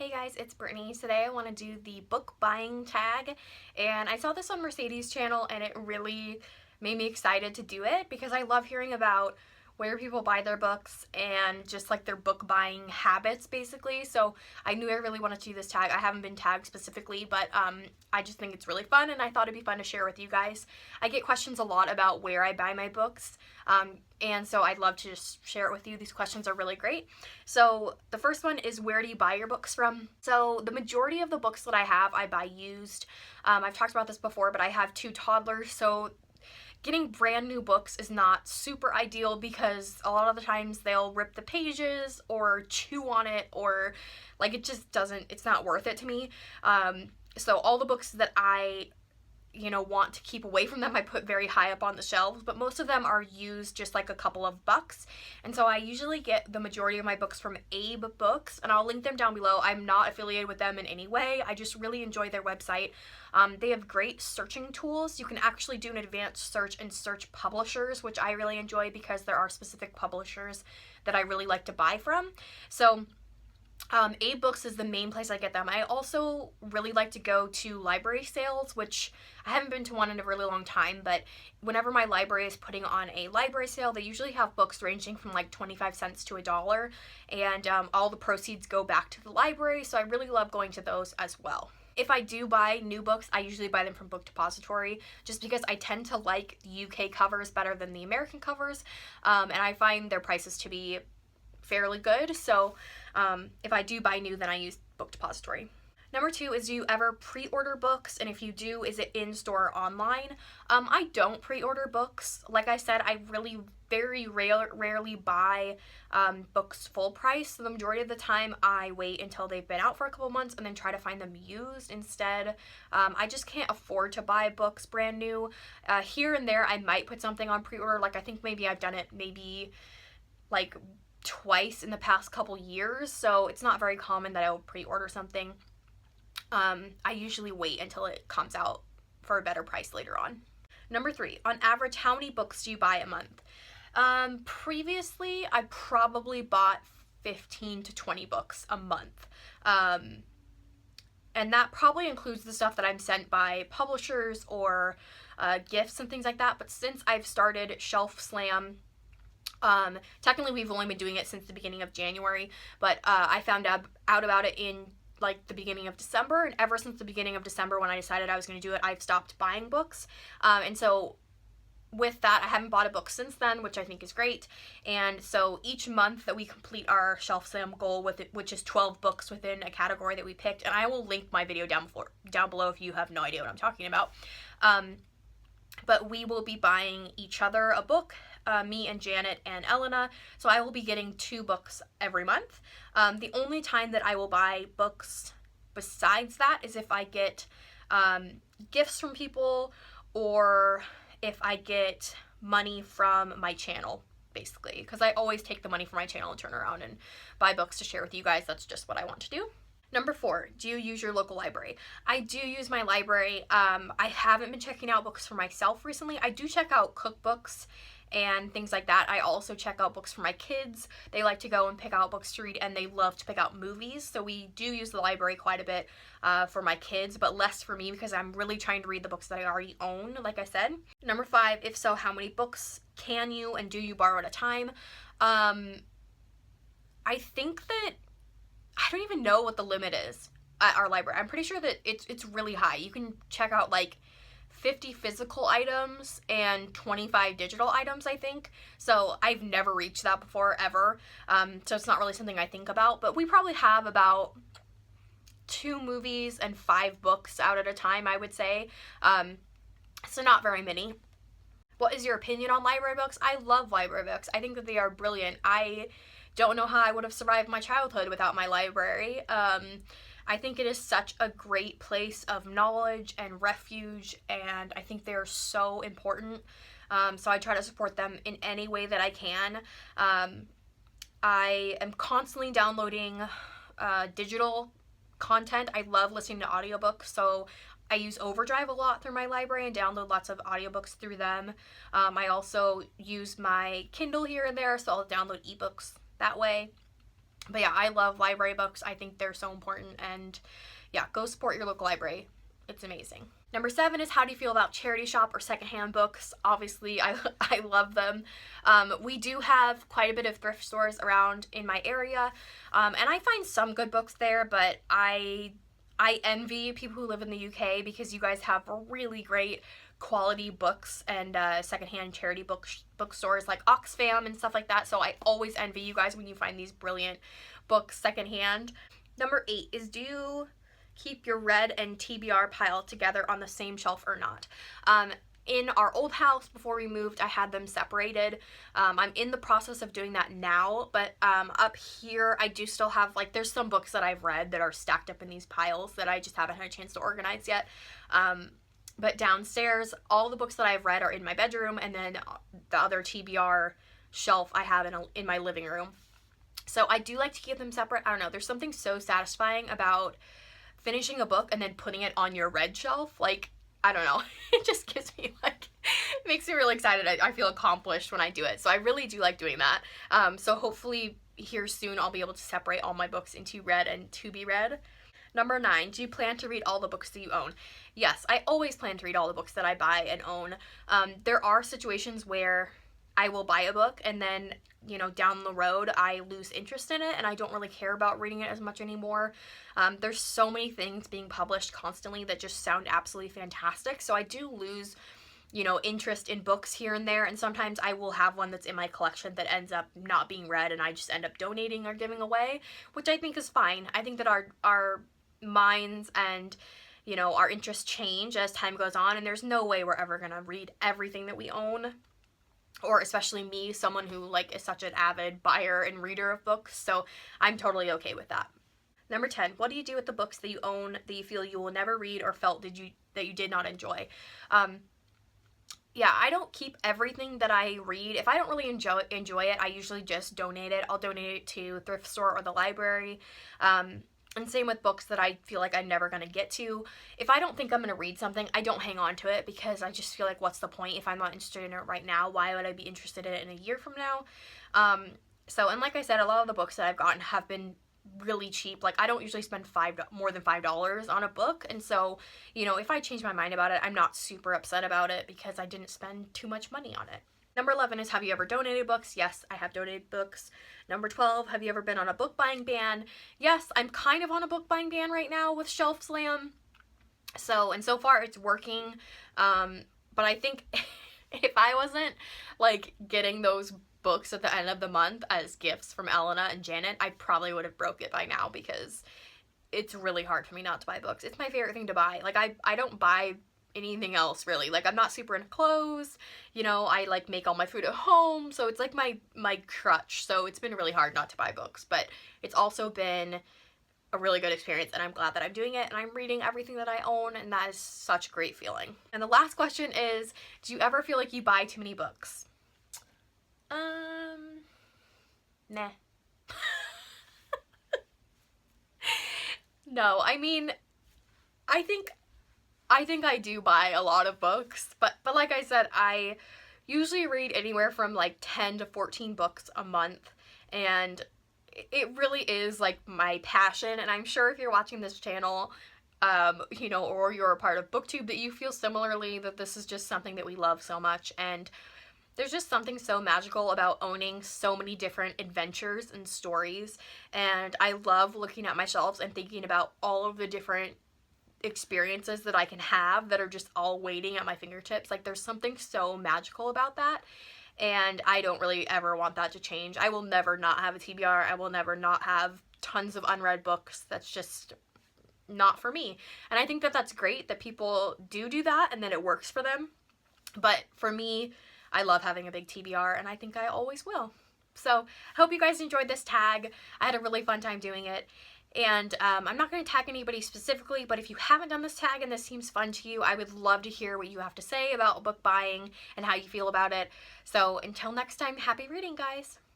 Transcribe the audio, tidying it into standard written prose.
Hey guys, it's Brittany. Today I want to do the book buying tag, and I saw this on Mercedes' channel and it really made me excited to do it because I love hearing about where people buy their books and just like their book buying habits basically. So I knew I really wanted to do this tag. I haven't been tagged specifically, but I just think it's really fun and I thought it'd be fun to share with you guys. I get questions a lot about where I buy my books, and so I'd love to just share it with you. These questions are really great. So the first one is, where do you buy your books from? So the majority of the books that I have, I buy used. I've talked about this before, but I have 2 toddlers, so getting brand new books is not super ideal because a lot of the times they'll rip the pages or chew on it, or like it's not worth it to me. So all the books that I want to keep away from them, I put very high up on the shelves, but most of them are used, just like a couple of bucks. And so I usually get the majority of my books from Abe Books, and I'll link them down below. I'm not affiliated with them in any way. I just really enjoy their website. They have great searching tools. You can actually do an advanced search and search publishers, which I really enjoy because there are specific publishers that I really like to buy from. So Abe Books is the main place I get them. I also really like to go to library sales, which I haven't been to one in a really long time, but whenever my library is putting on a library sale, they usually have books ranging from like 25 cents to $1, and all the proceeds go back to the library, so I really love going to those as well. If I do buy new books, I usually buy them from Book Depository, just because I tend to like the UK covers better than the American covers, and I find their prices to be fairly good. So if I do buy new, then I use Book Depository. Number 2 is, do you ever pre-order books? And if you do, is it in-store or online? I don't pre-order books. Like I said, I really very rarely buy books full price. So the majority of the time I wait until they've been out for a couple months and then try to find them used instead. I just can't afford to buy books brand new. Here and there I might put something on pre-order. Like I think maybe I've done it like twice in the past couple years, so it's not very common that I will pre-order something. I usually wait until it comes out for a better price later on. Number 3, on average, how many books do you buy a month? Previously, I probably bought 15 to 20 books a month. And that probably includes the stuff that I'm sent by publishers or gifts and things like that. But since I've started Shelf Slam, technically we've only been doing it since the beginning of January, but I found out about it in like the beginning of December, and ever since the beginning of December when I decided I was going to do it, I've stopped buying books. And so with that, I haven't bought a book since then, which I think is great. And so each month that we complete our Shelf Slam goal with it, which is 12 books within a category that we picked, and I will link my video down below if you have no idea what I'm talking about. But we will be buying each other a book, me and Janet and Elena, so I will be getting 2 books every month. The only time that I will buy books besides that is if I get gifts from people, or if I get money from my channel, basically, because I always take the money from my channel and turn around and buy books to share with you guys. That's just what I want to do. Number 4, do you use your local library? I do use my library. I haven't been checking out books for myself recently. I do check out cookbooks and things like that. I also check out books for my kids. They like to go and pick out books to read, and they love to pick out movies. So we do use the library quite a bit for my kids, but less for me because I'm really trying to read the books that I already own, like I said. Number 5, if so, how many books can you and do you borrow at a time? I think that I don't even know what the limit is at our library. I'm pretty sure that it's really high. You can check out like 50 physical items and 25 digital items, I think. So I've never reached that before, ever. So it's not really something I think about. But we probably have about 2 movies and 5 books out at a time, I would say. So not very many. What is your opinion on library books? I love library books. I think that they are brilliant. I don't know how I would have survived my childhood without my library. I think it is such a great place of knowledge and refuge, and I think they're so important. So I try to support them in any way that I can. I am constantly downloading digital content. I love listening to audiobooks, so I use Overdrive a lot through my library and download lots of audiobooks through them. I also use my Kindle here and there, so I'll download ebooks that way. But yeah, I love library books. I think they're so important, and yeah, go support your local library. It's amazing. Number 7 is, how do you feel about charity shop or secondhand books? Obviously, I love them. We do have quite a bit of thrift stores around in my area, and I find some good books there, but I envy people who live in the UK because you guys have really great quality books and secondhand charity bookstores like Oxfam and stuff like that. So I always envy you guys when you find these brilliant books secondhand. Number 8 is, do you keep your read and TBR pile together on the same shelf or not? In our old house before we moved, I had them separated. I'm in the process of doing that now, but up here I do still have, like, there's some books that I've read that are stacked up in these piles that I just haven't had a chance to organize yet. But downstairs, all the books that I've read are in my bedroom, and then the other TBR shelf I have in my living room. So I do like to keep them separate. I don't know, there's something so satisfying about finishing a book and then putting it on your read shelf. Like, I don't know, it just gives me, like, it makes me really excited. I feel accomplished when I do it. So I really do like doing that. So hopefully here soon I'll be able to separate all my books into read and to be read. Number 9, do you plan to read all the books that you own? Yes, I always plan to read all the books that I buy and own. There are situations where I will buy a book and then, you know, down the road I lose interest in it and I don't really care about reading it as much anymore. There's so many things being published constantly that just sound absolutely fantastic, so I do lose, you know, interest in books here and there, and sometimes I will have one that's in my collection that ends up not being read and I just end up donating or giving away, which I think is fine. I think that our minds and, you know, our interests change as time goes on, and there's no way we're ever gonna read everything that we own, or especially me, someone who, like, is such an avid buyer and reader of books, so I'm totally okay with that. Number 10, what do you do with the books that you own that you feel you will never read or felt that you did not enjoy? Yeah, I don't keep everything that I read. If I don't really enjoy it, I usually just donate it. I'll donate it to thrift store or the library. And same with books that I feel like I'm never going to get to. If I don't think I'm going to read something, I don't hang on to it because I just feel like, what's the point? If I'm not interested in it right now, why would I be interested in it in a year from now? And like I said, a lot of the books that I've gotten have been really cheap. Like, I don't usually spend more than $5 on a book, and so, you know, if I change my mind about it, I'm not super upset about it because I didn't spend too much money on it. Number 11 is, have you ever donated books? Yes, I have donated books. Number 12, have you ever been on a book buying ban? Yes, I'm kind of on a book buying ban right now with Shelf Slam. So far it's working. But I think if I wasn't, like, getting those books at the end of the month as gifts from Elena and Janet, I probably would have broke it by now because it's really hard for me not to buy books. It's my favorite thing to buy. Like, I don't buy anything else really. Like, I'm not super into clothes, you know, I like make all my food at home, so it's like my crutch. So it's been really hard not to buy books, but it's also been a really good experience, and I'm glad that I'm doing it and I'm reading everything that I own, and that is such a great feeling. And the last question is, do you ever feel like you buy too many books? Nah. No, I mean, I think I do buy a lot of books, but like I said, I usually read anywhere from like 10 to 14 books a month, and it really is like my passion. And I'm sure if you're watching this channel, you know, or you're a part of BookTube, that you feel similarly, that this is just something that we love so much. And there's just something so magical about owning so many different adventures and stories, and I love looking at my shelves and thinking about all of the different experiences that I can have that are just all waiting at my fingertips. Like, there's something so magical about that, and I don't really ever want that to change. I will never not have a TBR. I will never not have tons of unread books. That's just not for me. And I think that that's great that people do that and that it works for them. But for me, I love having a big TBR, and I think I always will. So I hope you guys enjoyed this tag. I had a really fun time doing it. And I'm not going to tag anybody specifically, but if you haven't done this tag and this seems fun to you, I would love to hear what you have to say about book buying and how you feel about it. So until next time, happy reading, guys!